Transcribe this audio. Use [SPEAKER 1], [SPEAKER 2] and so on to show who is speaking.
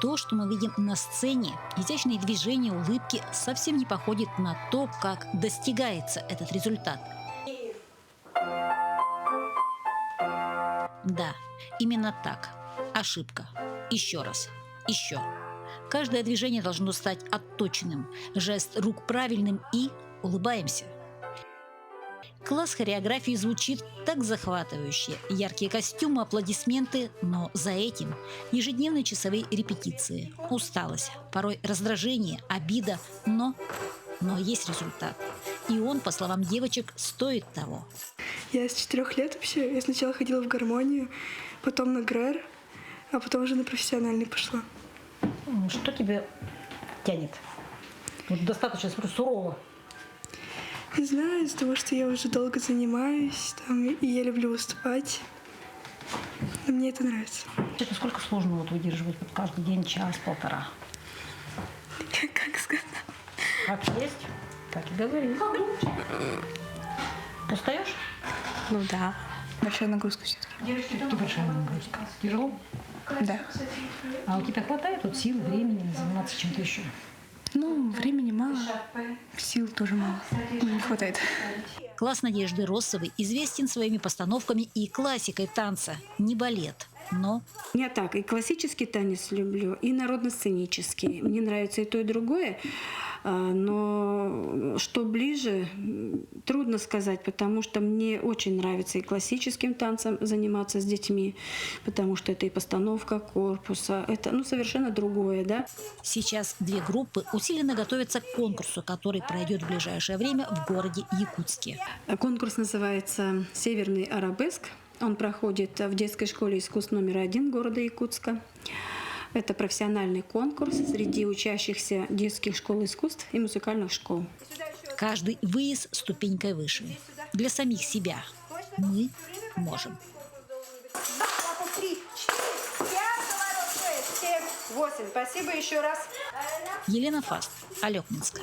[SPEAKER 1] То, что мы видим на сцене, изящные движения, улыбки, совсем не походит на то, как достигается этот результат. Да, именно так. Ошибка. Еще раз. Еще. Каждое движение должно стать отточенным, жест рук правильным и улыбаемся. Класс хореографии звучит так захватывающе. Яркие костюмы, аплодисменты, но за этим ежедневные часовые репетиции, усталость, порой раздражение, обида, но есть результат. И он, по словам девочек, стоит того.
[SPEAKER 2] Я с 4 лет вообще, я сначала ходила в гармонию, потом на ГРЭР, а потом уже на профессиональный пошла.
[SPEAKER 3] Что тебе тянет? Вот достаточно сурово.
[SPEAKER 2] Не знаю, из-за того, что я уже долго занимаюсь, и я люблю выступать. Но мне это нравится.
[SPEAKER 3] Это сколько сложно выдерживать каждый день, час-полтора?
[SPEAKER 2] Как сказать?
[SPEAKER 3] Как есть, так и говори. Устаешь?
[SPEAKER 4] Ну да. Большая нагрузка все-таки.
[SPEAKER 3] Ты большая нагрузка. Тяжело?
[SPEAKER 4] Да.
[SPEAKER 3] А у тебя хватает сил, времени заниматься чем-то еще?
[SPEAKER 4] Ну, времени мало, сил тоже мало. Не хватает.
[SPEAKER 1] Класс Надежды Россовой известен своими постановками и классикой танца, не балет, но...
[SPEAKER 5] Я так, и классический танец люблю, и народно-сценический. Мне нравится и то, и другое. Но что ближе, трудно сказать, потому что мне очень нравится и классическим танцем заниматься с детьми, потому что это и постановка корпуса, это совершенно другое, да.
[SPEAKER 1] Сейчас две группы усиленно готовятся к конкурсу, который пройдет в ближайшее время в городе Якутске.
[SPEAKER 5] Конкурс называется «Северный арабеск». Он проходит в детской школе искусств номер 1 города Якутска. Это профессиональный конкурс среди учащихся детских школ искусств и музыкальных школ.
[SPEAKER 1] Каждый выезд ступенькой выше. Для самих себя. Мы можем.
[SPEAKER 6] 3, 4, 5, 6, 7, 8. Спасибо еще раз.
[SPEAKER 1] Елена Фаст, Алекминска.